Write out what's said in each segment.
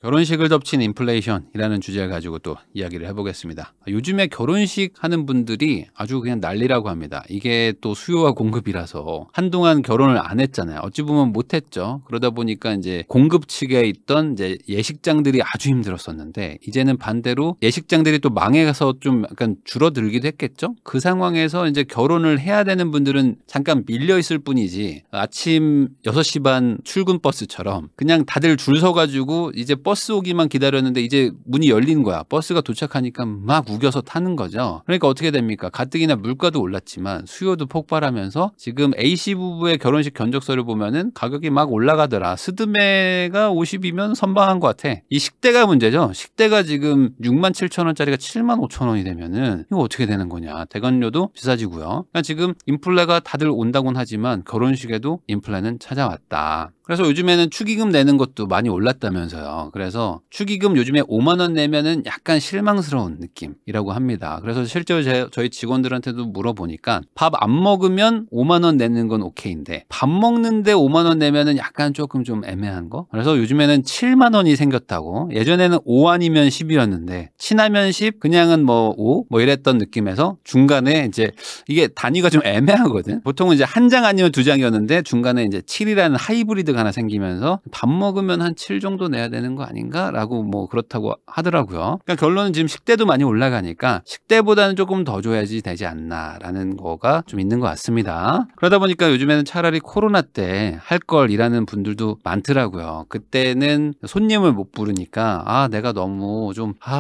결혼식을 덮친 인플레이션이라는 주제를 가지고 또 이야기를 해보겠습니다. 요즘에 결혼식 하는 분들이 아주 그냥 난리라고 합니다. 이게 또 수요와 공급이라서 한동안 결혼을 안 했잖아요. 어찌 보면 못 했죠. 그러다 보니까 이제 공급 측에 있던 이제 예식장들이 아주 힘들었었는데, 이제는 반대로 예식장들이 또 망해서 좀 약간 줄어들기도 했겠죠. 그 상황에서 이제 결혼을 해야 되는 분들은 잠깐 밀려 있을 뿐이지, 아침 6시 반 출근 버스처럼 그냥 다들 줄 서가지고 이제 버스 오기만 기다렸는데 이제 문이 열린 거야. 버스가 도착하니까 막 우겨서 타는 거죠. 그러니까 어떻게 됩니까? 가뜩이나 물가도 올랐지만 수요도 폭발하면서 지금 A씨 부부의 결혼식 견적서를 보면은 가격이 막 올라가더라. 스드메가 50이면 선방한 것 같아. 이 식대가 문제죠. 식대가 지금 67,000원짜리가 75,000원이 되면은 이거 어떻게 되는 거냐. 대관료도 비싸지고요. 그러니까 지금 인플레가 다들 온다곤 하지만 결혼식에도 인플레는 찾아왔다. 그래서 요즘에는 축의금 내는 것도 많이 올랐다면서요. 그래서 축의금 요즘에 5만 원 내면은 약간 실망스러운 느낌이라고 합니다. 그래서 실제로 저희 직원들한테도 물어보니까 밥 안 먹으면 5만 원 내는 건 오케이인데 밥 먹는데 5만 원 내면은 약간 조금 좀 애매한 거. 그래서 요즘에는 7만 원이 생겼다고. 예전에는 5 아니면 10이었는데 친하면 10, 그냥은 뭐 5, 뭐 이랬던 느낌에서 중간에 이제 이게 단위가 좀 애매하거든. 보통은 이제 한 장 아니면 2장이었는데 중간에 이제 7이라는 하이브리드 하나 생기면서 밥 먹으면 한 7 정도 내야 되는 거 아닌가라고 뭐 그렇다고 하더라고요. 그러니까 결론은 지금 식대도 많이 올라가니까 식대보다는 조금 더 줘야지 되지 않나라는 거가 좀 있는 것 같습니다. 그러다 보니까 요즘에는 차라리 코로나 때 할 걸 일하는 분들도 많더라고요. 그때는 손님을 못 부르니까 내가 너무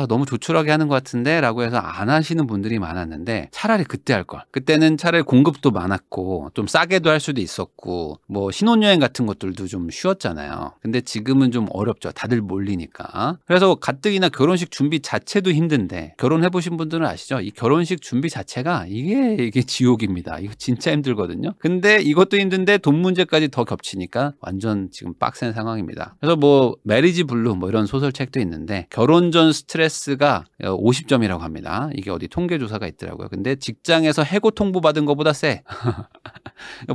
너무 조촐하게 하는 것 같은데 라고 해서 안 하시는 분들이 많았는데 차라리 그때 할 걸. 그때는 차라리 공급도 많았고 좀 싸게도 할 수도 있었고 뭐 신혼여행 같은 것들도 좀 쉬웠잖아요. 근데 지금은 좀 어렵죠. 다들 몰리니까. 그래서 가뜩이나 결혼식 준비 자체도 힘든데, 결혼해보신 분들은 아시죠? 이 결혼식 준비 자체가 이게 지옥입니다. 이거 진짜 힘들거든요. 근데 이것도 힘든데 돈 문제까지 더 겹치니까 완전 지금 빡센 상황입니다. 그래서 뭐 메리지 블루 뭐 이런 소설책도 있는데 결혼 전 스트레스가 50점이라고 합니다. 이게 어디 통계조사가 있더라고요. 근데 직장에서 해고 통보 받은 것보다 세.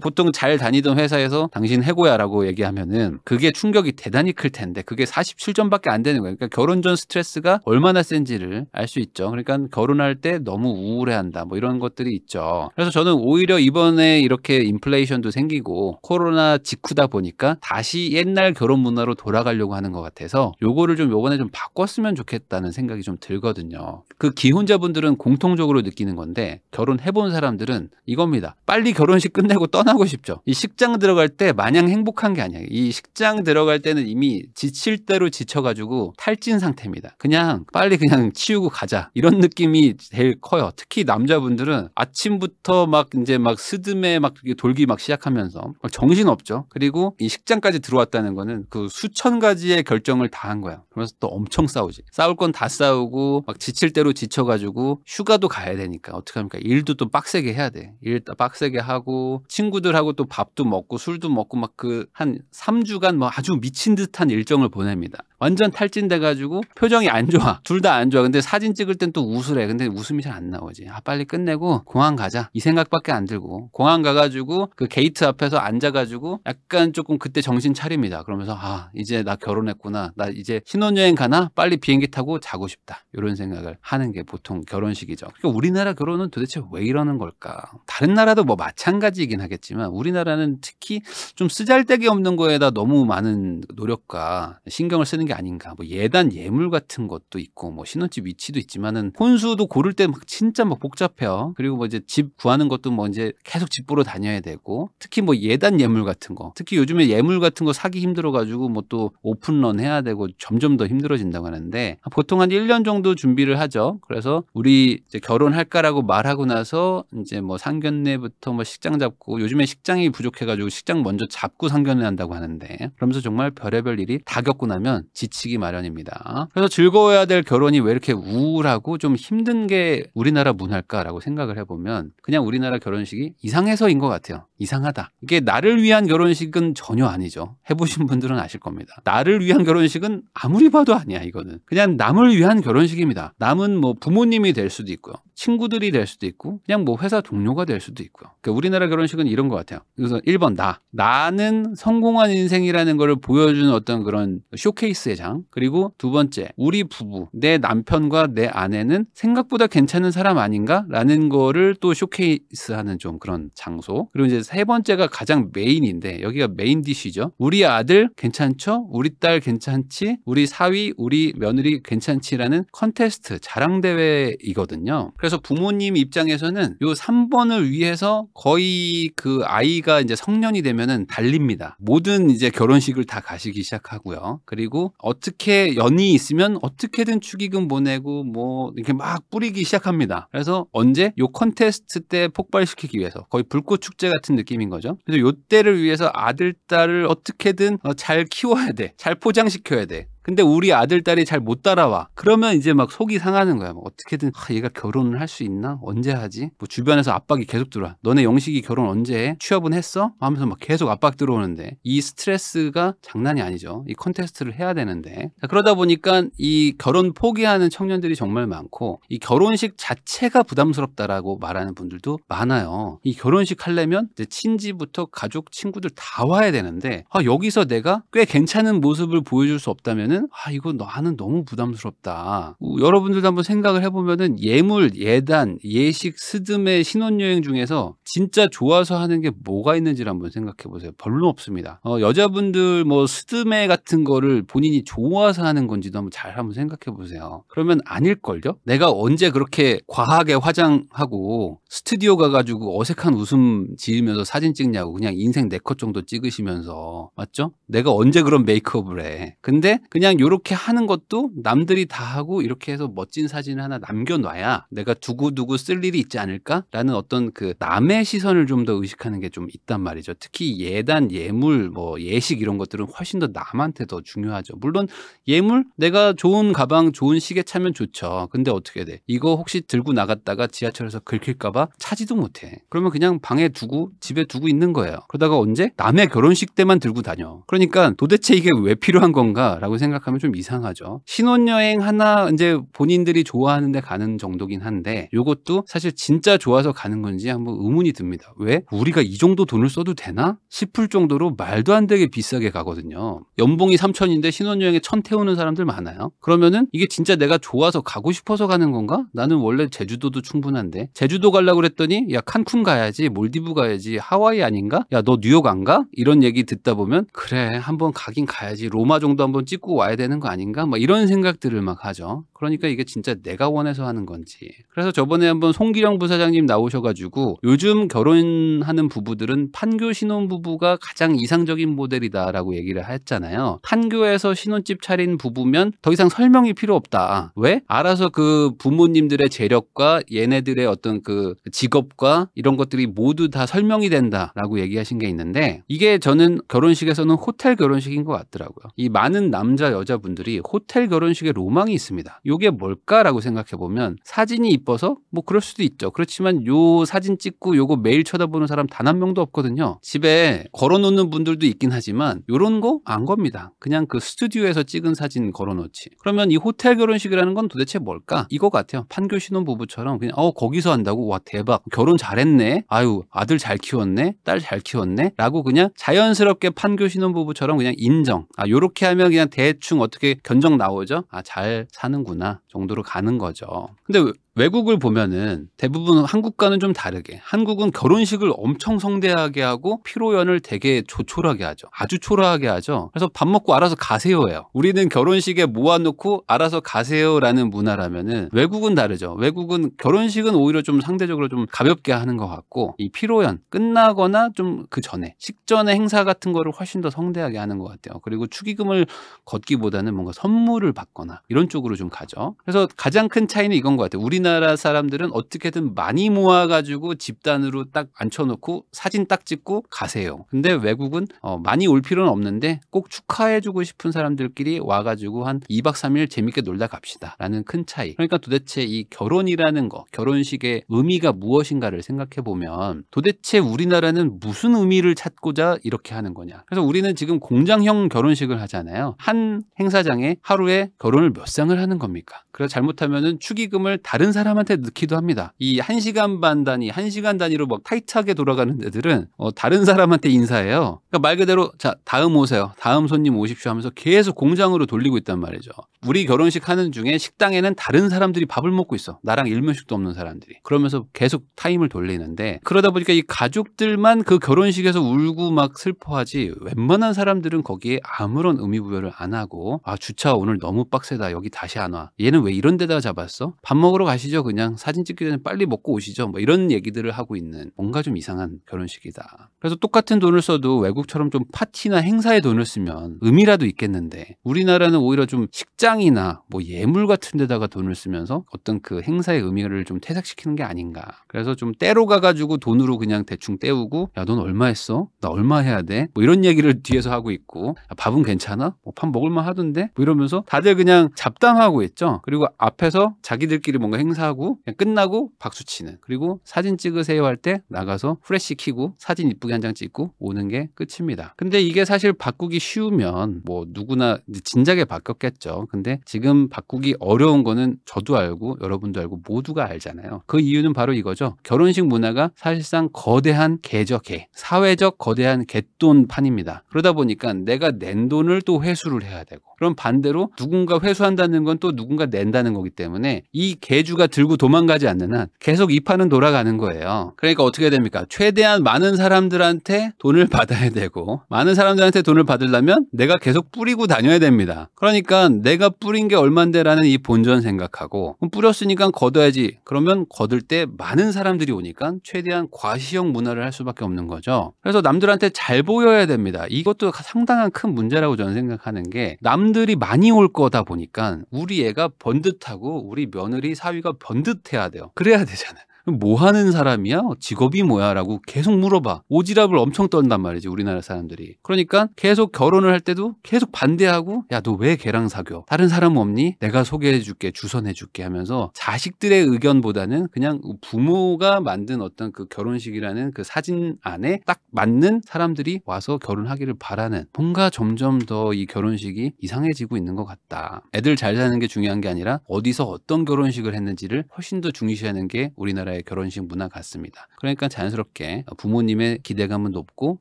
보통 잘 다니던 회사에서 당신 해고야라고 얘기하면은 그게 충격이 대단히 클 텐데 그게 47점밖에 안 되는 거예요. 그러니까 결혼 전 스트레스가 얼마나 센지를 알 수 있죠. 그러니까 결혼할 때 너무 우울해한다 뭐 이런 것들이 있죠. 그래서 저는 오히려 이번에 이렇게 인플레이션도 생기고 코로나 직후다 보니까 다시 옛날 결혼 문화로 돌아가려고 하는 것 같아서 요거를 좀 요번에 좀 바꿨으면 좋겠다는 생각이 좀 들거든요. 그 기혼자분들은 공통적으로 느끼는 건데 결혼해본 사람들은 이겁니다. 빨리 결혼식 끝내고 떠나고 싶죠. 이 식장 들어갈 때 마냥 행복한 게 아니에요. 이 식장 들어갈 때는 이미 지칠 대로 지쳐가지고 탈진 상태입니다. 그냥 빨리 그냥 치우고 가자 이런 느낌이 제일 커요. 특히 남자분들은 아침부터 막 이제 막 스드메 막 돌기 막 시작하면서 막 정신 없죠. 그리고 이 식장까지 들어왔다는 거는 그 수천 가지의 결정을 다 한 거예요. 그러면서 또 엄청 싸우지. 싸울 건 다 싸우고 막 지칠 대로 지쳐가지고 휴가도 가야 되니까 어떻게 합니까? 일도 또 빡세게 해야 돼. 일 빡세게 하고 친구들하고 또 밥도 먹고 술도 먹고 막 그 한 3주간 뭐 아주 미친 듯한 일정을 보냅니다. 완전 탈진돼가지고 표정이 안 좋아. 둘 다 안 좋아. 근데 사진 찍을 땐 또 웃으래. 근데 웃음이 잘 안 나오지. 빨리 끝내고 공항 가자. 이 생각밖에 안 들고 공항 가가지고 그 게이트 앞에서 앉아가지고 약간 조금 그때 정신 차립니다. 그러면서 이제 나 결혼했구나. 나 이제 신혼여행 가나? 빨리 비행기 타고 자고 싶다. 이런 생각을 하는 게 보통 결혼식이죠. 그러니까 우리나라 결혼은 도대체 왜 이러는 걸까? 다른 나라도 뭐 마찬가지이긴 하겠지만 우리나라는 특히 좀 쓰잘데기 없는 거에다 너무 많은 노력과 신경을 쓰는 게 아닌가. 뭐 예단 예물 같은 것도 있고 뭐 신혼집 위치도 있지만은 혼수도 고를 때 막 진짜 막 복잡해요. 그리고 뭐 이제 집 구하는 것도 뭐 이제 계속 집 보러 다녀야 되고 특히 뭐 예단 예물 같은 거 특히 요즘에 예물 같은 거 사기 힘들어가지고 뭐 또 오픈런 해야 되고 점점 더 힘들어진다고 하는데 보통 한 1년 정도 준비를 하죠. 그래서 우리 이제 결혼할까라고 말하고 나서 이제 뭐 상견례부터 뭐 식장 잡고 요즘에 식장이 부족해가지고 식장 먼저 잡고 상견례 한다고 하는데 그러면서 정말 별의별 일이 다 겪고 나면 지치기 마련입니다. 그래서 즐거워야 될 결혼이 왜 이렇게 우울하고 좀 힘든 게 우리나라 문화일까라고 생각을 해보면 그냥 우리나라 결혼식이 이상해서인 것 같아요. 이상하다. 이게 나를 위한 결혼식은 전혀 아니죠. 해보신 분들은 아실 겁니다. 나를 위한 결혼식은 아무리 봐도 아니야. 이거는 그냥 남을 위한 결혼식입니다. 남은 뭐 부모님이 될 수도 있고요, 친구들이 될 수도 있고, 그냥 뭐 회사 동료가 될 수도 있고요. 그러니까 우리나라 결혼식은 이런 것 같아요. 그래서 1번 나는 성공한 인생이라는 거를 보여주는 어떤 그런 쇼케이스의 장. 그리고 두 번째, 우리 부부, 내 남편과 내 아내는 생각보다 괜찮은 사람 아닌가? 라는 거를 또 쇼케이스하는 좀 그런 장소. 그리고 이제 세 번째가 가장 메인인데, 여기가 메인 디쉬죠. 우리 아들 괜찮죠? 우리 딸 괜찮지? 우리 사위, 우리 며느리 괜찮지라는 컨테스트, 자랑대회이거든요. 그래서 부모님 입장에서는 요 3번을 위해서 거의 그 아이가 이제 성년이 되면은 달립니다. 모든 이제 결혼식을 다 가시기 시작하고요. 그리고 어떻게 연이 있으면 어떻게든 축의금 보내고 뭐 이렇게 막 뿌리기 시작합니다. 그래서 언제 요 컨테스트 때 폭발시키기 위해서 거의 불꽃 축제 같은 느낌인 거죠. 그래서 요 때를 위해서 아들, 딸을 어떻게든 잘 키워야 돼. 잘 포장시켜야 돼. 근데 우리 아들, 딸이 잘 못 따라와. 그러면 이제 막 속이 상하는 거야. 뭐 어떻게든 얘가 결혼을 할 수 있나? 언제 하지? 뭐 주변에서 압박이 계속 들어와. 너네 영식이 결혼 언제 해? 취업은 했어? 하면서 막 계속 압박 들어오는데, 이 스트레스가 장난이 아니죠. 이 컨테스트를 해야 되는데. 자, 그러다 보니까 이 결혼 포기하는 청년들이 정말 많고, 이 결혼식 자체가 부담스럽다라고 말하는 분들도 많아요. 이 결혼식 하려면 이제 친지부터 가족, 친구들 다 와야 되는데, 여기서 내가 꽤 괜찮은 모습을 보여줄 수 없다면은 이거 나는 너무 부담스럽다. 여러분들도 한번 생각을 해보면은 예물, 예단, 예식, 스드메, 신혼여행 중에서 진짜 좋아서 하는 게 뭐가 있는지를 한번 생각해 보세요. 별로 없습니다. 여자분들 뭐 스드메 같은 거를 본인이 좋아서 하는 건지도 한번 생각해 보세요. 그러면 아닐걸요? 내가 언제 그렇게 과하게 화장하고 스튜디오 가가지고 어색한 웃음 지으면서 사진 찍냐고. 그냥 인생 4컷 정도 찍으시면서. 맞죠? 내가 언제 그런 메이크업을 해. 근데 그냥 이렇게 하는 것도 남들이 다 하고 이렇게 해서 멋진 사진을 하나 남겨놔야 내가 두고두고 쓸 일이 있지 않을까라는 어떤 그 남의 시선을 좀 더 의식하는 게 좀 있단 말이죠. 특히 예단, 예물, 뭐 예식 이런 것들은 훨씬 더 남한테 더 중요하죠. 물론 예물, 내가 좋은 가방, 좋은 시계 차면 좋죠. 근데 어떻게 돼? 이거 혹시 들고 나갔다가 지하철에서 긁힐까봐 차지도 못해. 그러면 그냥 방에 두고 집에 두고 있는 거예요. 그러다가 언제? 남의 결혼식 때만 들고 다녀. 그러니까 도대체 이게 왜 필요한 건가라고 생각하면 좀 이상하죠. 신혼여행 하나 이제 본인들이 좋아하는데 가는 정도긴 한데, 요것도 사실 진짜 좋아서 가는 건지 한번 의문이 듭니다. 왜? 우리가 이 정도 돈을 써도 되나? 싶을 정도로 말도 안 되게 비싸게 가거든요. 연봉이 3천인데 신혼여행에 1,000 태우는 사람들 많아요. 그러면은 이게 진짜 내가 좋아서 가고 싶어서 가는 건가? 나는 원래 제주도도 충분한데, 제주도 가려고 그랬더니 야 칸쿤 가야지, 몰디브 가야지, 하와이 아닌가? 야 너 뉴욕 안 가? 이런 얘기 듣다 보면 그래 한번 가긴 가야지, 로마 정도 한번 찍고 와야 되는 거 아닌가? 막 이런 생각들을 막 하죠. 그러니까 이게 진짜 내가 원해서 하는 건지. 그래서 저번에 한번 송기령 부사장님 나오셔가지고 요즘 결혼하는 부부들은 판교 신혼부부가 가장 이상적인 모델이다라고 얘기를 했잖아요. 판교에서 신혼집 차린 부부면 더 이상 설명이 필요 없다. 왜? 알아서 그 부모님들의 재력과 얘네들의 어떤 그 직업과 이런 것들이 모두 다 설명이 된다라고 얘기하신 게 있는데, 이게 저는 결혼식에서는 호텔 결혼식인 것 같더라고요. 이 많은 남자 여자분들이 호텔 결혼식에 로망이 있습니다. 이게 뭘까라고 생각해 보면, 사진이 이뻐서 뭐 그럴 수도 있죠. 그렇지만 요 사진 찍고 요거 매일 쳐다보는 사람 단 한 명도 없거든요. 집에 걸어놓는 분들도 있긴 하지만 요런 거 안 겁니다. 그냥 그 스튜디오에서 찍은 사진 걸어놓지. 그러면 이 호텔 결혼식이라는 건 도대체 뭘까? 이거 같아요. 판교 신혼부부처럼 그냥 거기서 한다고? 와 대박, 결혼 잘했네, 아유 아들 잘 키웠네, 딸 잘 키웠네 라고 그냥 자연스럽게 판교 신혼부부처럼 그냥 인정. 요렇게 하면 그냥 대충 어떻게 견적 나오죠? 잘 사는구나 정도로 가는 거죠. 근데 외국을 보면은 대부분 한국과는 좀 다르게, 한국은 결혼식을 엄청 성대하게 하고 피로연을 되게 조촐하게 하죠. 아주 초라하게 하죠. 그래서 밥 먹고 알아서 가세요예요. 우리는 결혼식에 모아놓고 알아서 가세요라는 문화라면은 외국은 다르죠. 외국은 결혼식은 오히려 좀 상대적으로 좀 가볍게 하는 것 같고, 이 피로연 끝나거나 좀 그 전에 식전의 행사 같은 거를 훨씬 더 성대하게 하는 것 같아요. 그리고 축의금을 걷기보다는 뭔가 선물을 받거나 이런 쪽으로 좀 가죠. 그래서 가장 큰 차이는 이건 것 같아요. 우리나라 우리나라 사람들은 어떻게든 많이 모아가지고 집단으로 딱 앉혀놓고 사진 딱 찍고 가세요. 근데 외국은 많이 올 필요는 없는데 꼭 축하해주고 싶은 사람들끼리 와가지고 한 2박 3일 재밌게 놀다 갑시다 라는 큰 차이. 그러니까 도대체 이 결혼이라는 거, 결혼식의 의미가 무엇인가를 생각해보면 도대체 우리나라는 무슨 의미를 찾고자 이렇게 하는 거냐. 그래서 우리는 지금 공장형 결혼식을 하잖아요. 한 행사장에 하루에 결혼을 몇 쌍을 하는 겁니까? 그래서 잘못하면은 축의금을 다른 사람한테 넣기도 합니다. 이 1시간 반 단위, 1시간 단위로 막 타이트하게 돌아가는 애들은 다른 사람한테 인사해요. 그러니까 말 그대로 자 다음 오세요. 다음 손님 오십시오 하면서 계속 공장으로 돌리고 있단 말이죠. 우리 결혼식 하는 중에 식당에는 다른 사람들이 밥을 먹고 있어. 나랑 일면식도 없는 사람들이. 그러면서 계속 타임을 돌리는데 그러다 보니까 이 가족들만 그 결혼식에서 울고 막 슬퍼하지 웬만한 사람들은 거기에 아무런 의미부여를 안 하고 아 주차 오늘 너무 빡세다. 여기 다시 안 와. 얘는 왜 이런 데다가 잡았어? 밥 먹으러 가시죠. 그냥 사진 찍기 전에 빨리 먹고 오시죠. 뭐 이런 얘기들을 하고 있는 뭔가 좀 이상한 결혼식이다. 그래서 똑같은 돈을 써도 외국처럼 좀 파티나 행사에 돈을 쓰면 의미라도 있겠는데 우리나라는 오히려 좀 식장이나 뭐 예물 같은 데다가 돈을 쓰면서 어떤 그 행사의 의미를 좀 퇴색시키는 게 아닌가. 그래서 좀 때로 가가지고 돈으로 그냥 대충 때우고 야 넌 얼마 했어? 나 얼마 해야 돼? 뭐 이런 얘기를 뒤에서 하고 있고 야, 밥은 괜찮아? 뭐 밥 먹을만 하던데? 뭐 이러면서 다들 그냥 잡담하고 있죠. 그리고 앞에서 자기들끼리 뭔가 행사하고 그냥 끝나고 박수 치는. 그리고 사진 찍으세요 할 때 나가서 프레시 키고 사진 이쁘게 한 장 찍고 오는 게 끝입니다. 근데 이게 사실 바꾸기 쉬우면 뭐 누구나 진작에 바뀌었겠죠. 근데 지금 바꾸기 어려운 거는 저도 알고 여러분도 알고 모두가 알잖아요. 그 이유는 바로 이거죠. 결혼식 문화가 사실상 거대한 개적개, 사회적 거대한 갯돈판입니다. 그러다 보니까 내가 낸 돈을 또 회수를 해야 되고 그럼 반대로 누군가 회수한다는 건 또 누군가 낸다는 거기 때문에 이 개주가 들고 도망가지 않는 한 계속 이 판은 돌아가는 거예요. 그러니까 어떻게 됩니까? 최대한 많은 사람들한테 돈을 받아야 되고 많은 사람들한테 돈을 받으려면 내가 계속 뿌리고 다녀야 됩니다. 그러니까 내가 뿌린 게 얼만데라는 이 본전 생각하고 뿌렸으니까 걷어야지. 그러면 걷을 때 많은 사람들이 오니까 최대한 과시형 문화를 할 수밖에 없는 거죠. 그래서 남들한테 잘 보여야 됩니다. 이것도 상당한 큰 문제라고 저는 생각하는 게 남들이 많이 올 거다 보니까 우리 애가 번듯하고 우리 며느리 사위가 번듯해야 돼요. 그래야 되잖아요. 뭐 하는 사람이야? 직업이 뭐야? 라고 계속 물어봐. 오지랖을 엄청 떤단 말이지 우리나라 사람들이. 그러니까 계속 결혼을 할 때도 계속 반대하고 야 너 왜 걔랑 사겨? 다른 사람 없니? 내가 소개해줄게 주선해줄게 하면서 자식들의 의견보다는 그냥 부모가 만든 어떤 그 결혼식이라는 그 사진 안에 딱 맞는 사람들이 와서 결혼하기를 바라는 뭔가 점점 더 이 결혼식이 이상해지고 있는 것 같다. 애들 잘 사는 게 중요한 게 아니라 어디서 어떤 결혼식을 했는지를 훨씬 더 중시하는 게 우리나라의 결혼식 문화 같습니다. 그러니까 자연스럽게 부모님의 기대감은 높고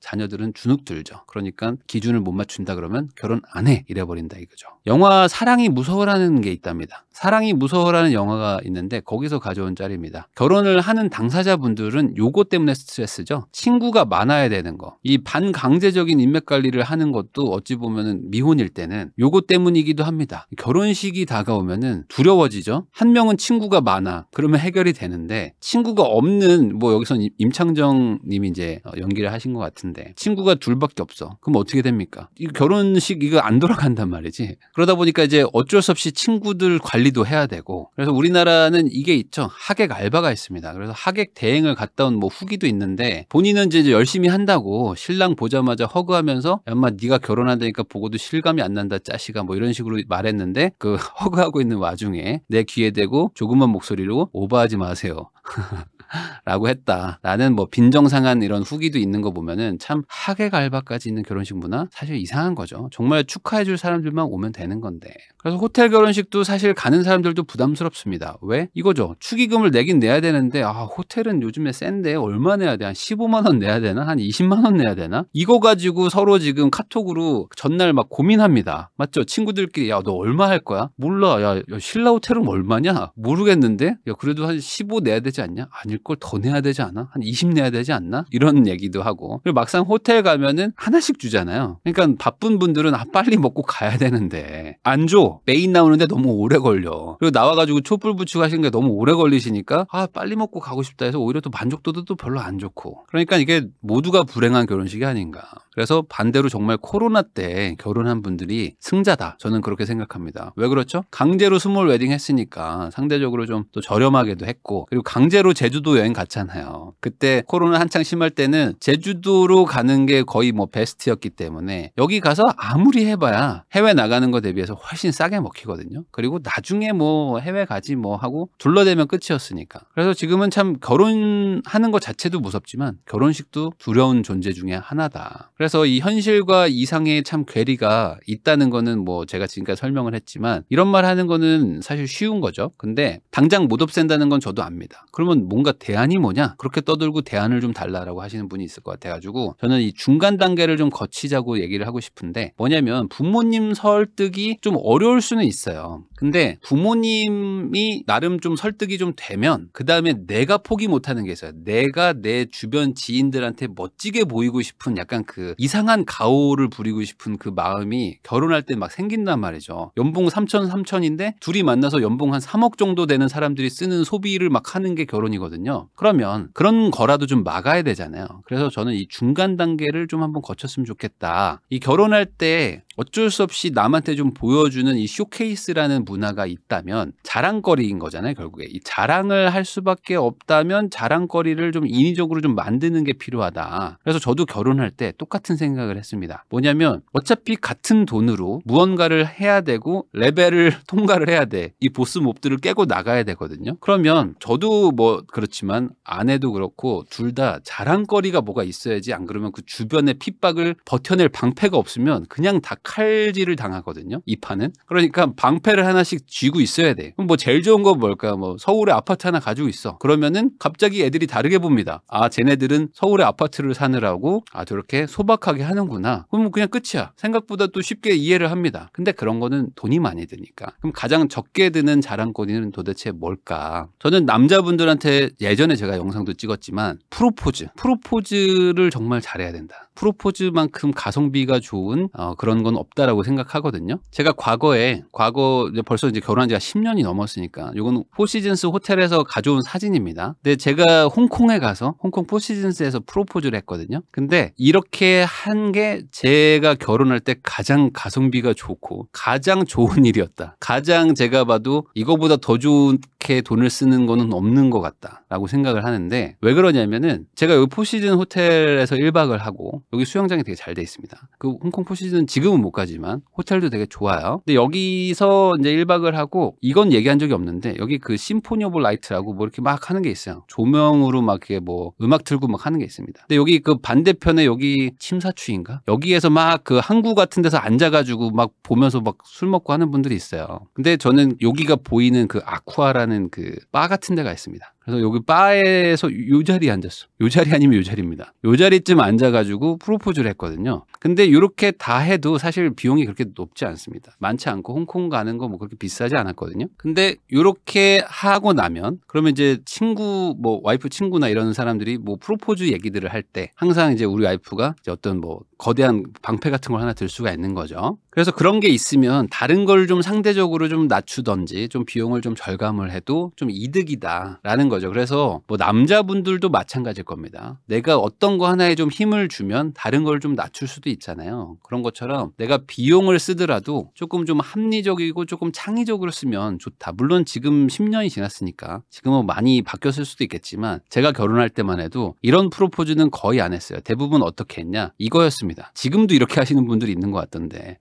자녀들은 주눅 들죠. 그러니까 기준을 못 맞춘다 그러면 결혼 안 해 이래버린다 이거죠. 영화 사랑이 무서워라는 게 있답니다. 사랑이 무서워라는 영화가 있는데 거기서 가져온 짤입니다. 결혼을 하는 당사자분들은 요거 때문에 스트레스죠. 친구가 많아야 되는 거. 이 반강제적인 인맥 관리를 하는 것도 어찌 보면은 미혼일 때는 요거 때문이기도 합니다. 결혼식이 다가오면은 두려워지죠. 한 명은 친구가 많아. 그러면 해결이 되는데 친구가 없는 뭐 여기선 임창정 님이 이제 연기를 하신 것 같은데 친구가 둘밖에 없어. 그럼 어떻게 됩니까? 이 결혼식 이거 안 돌아간단 말이지. 그러다 보니까 이제 어쩔 수 없이 친구들 관리도 해야 되고 그래서 우리나라는 이게 있죠. 하객 알바가 있습니다. 그래서 하객 대행을 갔다 온 뭐 후기도 있는데 본인은 이제 열심히 한다고 신랑 보자마자 허그하면서 엄마 네가 결혼한다니까 보고도 실감이 안 난다 짜시가 뭐 이런 식으로 말했는데 그 허그하고 있는 와중에 내 귀에 대고 조그만 목소리로 오버하지 마세요. 라고 했다. 라는 뭐 빈정상한 이런 후기도 있는 거 보면은 참 하객 알바까지 있는 결혼식 문화 사실 이상한 거죠. 정말 축하해줄 사람들만 오면 되는 건데. 그래서 호텔 결혼식도 사실 가는 사람들도 부담스럽습니다. 왜? 이거죠. 축의금을 내긴 내야 되는데 호텔은 요즘에 센데 얼마 내야 돼? 한 15만 원 내야 되나? 한 20만 원 내야 되나? 이거 가지고 서로 지금 카톡으로 전날 막 고민합니다. 맞죠? 친구들끼리 야 너 얼마 할 거야? 몰라. 야 신라 호텔은 얼마냐? 모르겠는데? 야 그래도 한 15 내야 되지 않냐? 아닐 아닐걸, 더 내야 되지 않아? 한 20 내야 되지 않나? 이런 얘기도 하고. 그리고 막상 호텔 가면은 하나씩 주잖아요. 그러니까 바쁜 분들은 빨리 먹고 가야 되는데 안 줘. 메인 나오는데 너무 오래 걸려. 그리고 나와가지고 촛불 붙이고 하시는 게 너무 오래 걸리시니까 빨리 먹고 가고 싶다 해서 오히려 또 만족도도 또 별로 안 좋고. 그러니까 이게 모두가 불행한 결혼식이 아닌가. 그래서 반대로 정말 코로나 때 결혼한 분들이 승자다. 저는 그렇게 생각합니다. 왜 그렇죠? 강제로 스몰 웨딩 했으니까 상대적으로 좀 또 저렴하게도 했고, 그리고 강제로 제주도 여행 갔잖아요. 그때 코로나 한창 심할 때는 제주도로 가는 게 거의 뭐 베스트였기 때문에 여기 가서 아무리 해봐야 해외 나가는 거 대비해서 훨씬 싸게 먹히거든요. 그리고 나중에 뭐 해외 가지 뭐 하고 둘러대면 끝이었으니까. 그래서 지금은 참 결혼하는 것 자체도 무섭지만 결혼식도 두려운 존재 중에 하나다. 그래서 이 현실과 이상의 참 괴리가 있다는 거는 뭐 제가 지금까지 설명을 했지만 이런 말 하는 거는 사실 쉬운 거죠. 근데 당장 못 없앤다는 건 저도 압니다. 그러면 뭔가 대안이 뭐냐? 그렇게 떠들고 대안을 좀 달라라고 하시는 분이 있을 것 같아가지고 저는 이 중간 단계를 좀 거치자고 얘기를 하고 싶은데, 뭐냐면 부모님 설득이 좀 어려울 수는 있어요. 근데 부모님이 나름 좀 설득이 좀 되면 그 다음에 내가 포기 못하는 게 있어요. 내가 내 주변 지인들한테 멋지게 보이고 싶은 약간 그 이상한 가오를 부리고 싶은 그 마음이 결혼할 때 막 생긴단 말이죠. 연봉 3천인데 둘이 만나서 연봉 한 3억 정도 되는 사람들이 쓰는 소비를 막 하는 게 결혼이거든요. 그러면 그런 거라도 좀 막아야 되잖아요. 그래서 저는 이 중간 단계를 좀 한번 거쳤으면 좋겠다. 이 결혼할 때 어쩔 수 없이 남한테 좀 보여주는 이 쇼케이스라는 문화가 있다면 자랑거리인 거잖아요. 결국에 이 자랑을 할 수밖에 없다면 자랑거리를 좀 인위적으로 좀 만드는 게 필요하다. 그래서 저도 결혼할 때 똑같은 생각을 했습니다. 뭐냐면 어차피 같은 돈으로 무언가를 해야 되고 레벨을 통과를 해야 돼. 이 보스 몹들을 깨고 나가야 되거든요. 그러면 저도 뭐 그렇지만 아내도 그렇고 둘 다 자랑거리가 뭐가 있어야지. 안 그러면 그 주변의 핍박을 버텨낼 방패가 없으면 그냥 다 칼질을 당하거든요. 이 판은. 그러니까 방패를 하나씩 쥐고 있어야 돼. 그럼 뭐 제일 좋은 거 뭘까? 뭐 서울에 아파트 하나 가지고 있어. 그러면은 갑자기 애들이 다르게 봅니다. 아, 쟤네들은 서울에 아파트를 사느라고 저렇게 소박하게 하는구나. 그럼 그냥 끝이야. 생각보다 또 쉽게 이해를 합니다. 근데 그런 거는 돈이 많이 드니까. 그럼 가장 적게 드는 자랑거리는 도대체 뭘까? 저는 남자분들한테 예전에 제가 영상도 찍었지만 프로포즈를 정말 잘해야 된다. 프로포즈만큼 가성비가 좋은 그런 건 없다라고 생각하거든요. 제가 벌써 이제 결혼한 지가 10년이 넘었으니까 이건 포시즌스 호텔에서 가져온 사진입니다. 근데 제가 홍콩에 가서 홍콩 포시즌스에서 프로포즈를 했거든요. 근데 이렇게 한 게 제가 결혼할 때 가장 가성비가 좋고 가장 좋은 일이었다. 가장 제가 봐도 이거보다 더 좋게 돈을 쓰는 거는 없는 것 같다라고 생각을 하는데, 왜 그러냐면은 제가 여기 포시즌 호텔에서 1박을 하고 여기 수영장이 되게 잘 돼 있습니다. 그 홍콩 포시즌 지금은 못 가지만 호텔도 되게 좋아요. 근데 여기서 이제 1박을 하고 이건 얘기한 적이 없는데 여기 그 심포니 오브 라이트라고 뭐 이렇게 막 하는 게 있어요. 조명으로 막 이렇게 뭐 음악 틀고 막 하는 게 있습니다. 근데 여기 그 반대편에 여기 침사추인가? 여기에서 막 그 항구 같은 데서 앉아가지고 막 보면서 막 술 먹고 하는 분들이 있어요. 근데 저는 여기가 보이는 그 아쿠아라는 그 바 같은 데가 있습니다. 그래서 여기 바에서 요 자리에 앉았어. 요 자리 아니면 요 자리입니다. 요 자리쯤 앉아가지고 프로포즈를 했거든요. 근데 이렇게 다 해도 사실 비용이 그렇게 높지 않습니다. 많지 않고 홍콩 가는 거 뭐 그렇게 비싸지 않았거든요. 근데 이렇게 하고 나면 그러면 이제 친구 뭐 와이프 친구나 이런 사람들이 뭐 프로포즈 얘기들을 할 때 항상 이제 우리 와이프가 이제 어떤 뭐 거대한 방패 같은 걸 하나 들 수가 있는 거죠. 그래서 그런 게 있으면 다른 걸 좀 상대적으로 좀 낮추던지 좀 비용을 좀 절감을 해도 좀 이득이다라는 거죠. 그래서 뭐 남자분들도 마찬가지일 겁니다. 내가 어떤 거 하나에 좀 힘을 주면 다른 걸 좀 낮출 수도 있잖아요. 그런 것처럼 내가 비용을 쓰더라도 조금 좀 합리적이고 조금 창의적으로 쓰면 좋다. 물론 지금 10년이 지났으니까 지금은 많이 바뀌었을 수도 있겠지만 제가 결혼할 때만 해도 이런 프로포즈는 거의 안 했어요. 대부분 어떻게 했냐? 이거였습니다. 지금도 이렇게 하시는 분들이 있는 것 같던데.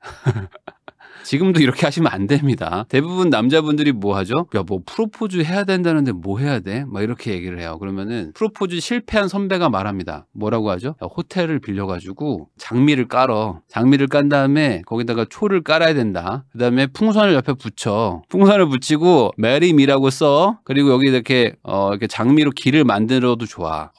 지금도 이렇게 하시면 안 됩니다. 대부분 남자분들이 뭐 하죠? 야, 뭐 프로포즈 해야 된다는데 뭐 해야 돼? 막 이렇게 얘기를 해요. 그러면은 프로포즈 실패한 선배가 말합니다. 뭐라고 하죠? 야, 호텔을 빌려가지고 장미를 깐 다음에 거기다가 초를 깔아야 된다. 그 다음에 풍선을 옆에 붙여. 풍선을 붙이고 메리미라고 써. 그리고 여기 이렇게 장미로 길을 만들어도 좋아.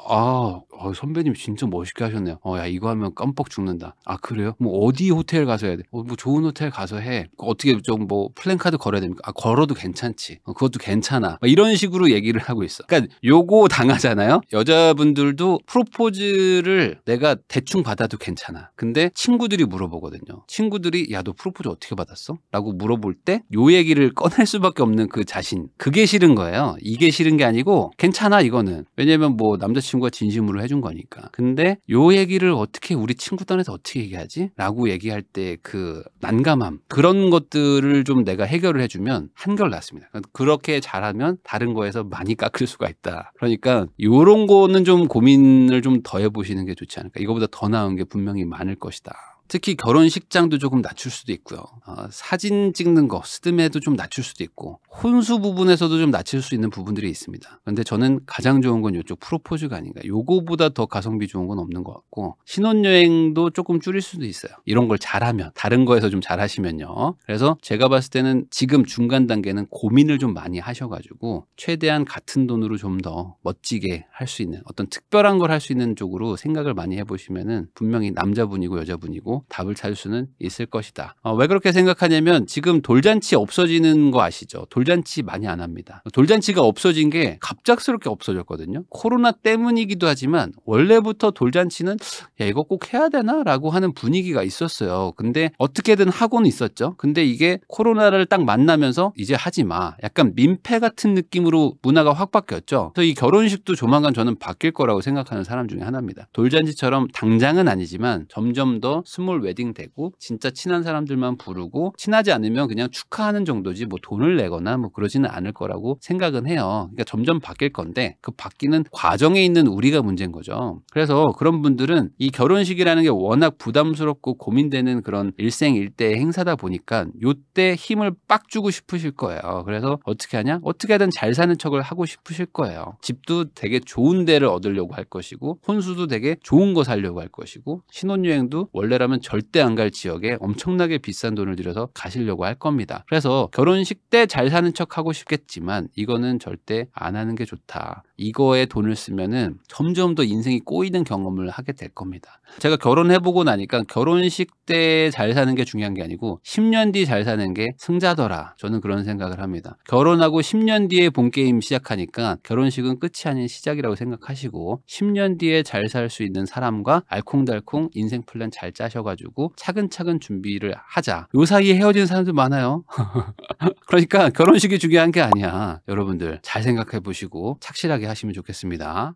선배님 진짜 멋있게 하셨네요. 야, 이거 하면 깜빡 죽는다. 아, 그래요? 뭐 어디 호텔 가서 해야 돼? 뭐 좋은 호텔 가서 해. 어떻게 좀 뭐 플랜카드 걸어야 됩니까? 아, 걸어도 괜찮지. 그것도 괜찮아. 이런 식으로 얘기를 하고 있어. 그러니까 요거 당하잖아요. 여자분들도 프로포즈를 내가 대충 받아도 괜찮아. 근데 친구들이 물어보거든요. 친구들이 야, 너 프로포즈 어떻게 받았어? 라고 물어볼 때 요 얘기를 꺼낼 수밖에 없는 그 자신. 그게 싫은 거예요. 이게 싫은 게 아니고 괜찮아 이거는. 왜냐면 뭐 남자친구가 진심으로 해준 거니까. 근데 요 얘기를 어떻게 우리 친구단에서 어떻게 얘기하지? 라고 얘기할 때 그 난감함. 그런 것들을 좀 내가 해결을 해주면 한결 낫습니다. 그렇게 잘하면 다른 거에서 많이 깎을 수가 있다. 그러니까 요런 거는 좀 고민을 좀 더 해보시는 게 좋지 않을까. 이거보다 더 나은 게 분명히 많을 것이다. 특히 결혼식장도 조금 낮출 수도 있고요. 사진 찍는 거, 스드메도 좀 낮출 수도 있고 혼수 부분에서도 좀 낮출 수 있는 부분들이 있습니다. 그런데 저는 가장 좋은 건 이쪽 프로포즈가 아닌가. 요거보다 더 가성비 좋은 건 없는 것 같고 신혼여행도 조금 줄일 수도 있어요. 이런 걸 잘하면, 다른 거에서 좀 잘하시면요. 그래서 제가 봤을 때는 지금 중간 단계는 고민을 좀 많이 하셔가지고 최대한 같은 돈으로 좀 더 멋지게 할 수 있는 어떤 특별한 걸 할 수 있는 쪽으로 생각을 많이 해보시면은 분명히 남자분이고 여자분이고 답을 찾을 수는 있을 것이다. 왜 그렇게 생각하냐면 지금 돌잔치 없어지는 거 아시죠? 돌잔치 많이 안 합니다. 돌잔치가 없어진 게 갑작스럽게 없어졌거든요. 코로나 때문이기도 하지만 원래부터 돌잔치는 야, 이거 꼭 해야 되나? 라고 하는 분위기가 있었어요. 근데 어떻게든 하고는 있었죠. 근데 이게 코로나를 딱 만나면서 이제 하지 마. 약간 민폐 같은 느낌으로 문화가 확 바뀌었죠. 그래서 이 결혼식도 조만간 저는 바뀔 거라고 생각하는 사람 중에 하나입니다. 돌잔치처럼 당장은 아니지만 점점 더 스몰 웨딩 되고 진짜 친한 사람들만 부르고 친하지 않으면 그냥 축하하는 정도지 뭐 돈을 내거나 뭐 그러지는 않을 거라고 생각은 해요. 그러니까 점점 바뀔 건데 그 바뀌는 과정에 있는 우리가 문제인 거죠. 그래서 그런 분들은 이 결혼식이라는 게 워낙 부담스럽고 고민되는 그런 일생일대 행사다 보니까 요때 힘을 빡 주고 싶으실 거예요. 그래서 어떻게 하냐? 어떻게든 잘 사는 척을 하고 싶으실 거예요. 집도 되게 좋은 데를 얻으려고 할 것이고 혼수도 되게 좋은 거 살려고 할 것이고 신혼여행도 원래라면 절대 안 갈 지역에 엄청나게 비싼 돈을 들여서 가시려고 할 겁니다. 그래서 결혼식 때 잘 사는 척 하고 싶겠지만 이거는 절대 안 하는 게 좋다. 이거에 돈을 쓰면은 점점 더 인생이 꼬이는 경험을 하게 될 겁니다. 제가 결혼해보고 나니까 결혼식 때 잘 사는 게 중요한 게 아니고 10년 뒤 잘 사는 게 승자더라. 저는 그런 생각을 합니다. 결혼하고 10년 뒤에 본 게임 시작하니까 결혼식은 끝이 아닌 시작이라고 생각하시고 10년 뒤에 잘 살 수 있는 사람과 알콩달콩 인생 플랜 잘 짜셔가지고 차근차근 준비를 하자. 요 사이에 헤어지는 사람들 많아요. 그러니까 결혼식이 중요한 게 아니야. 여러분들 잘 생각해 보시고 착실하게 하시면 좋겠습니다.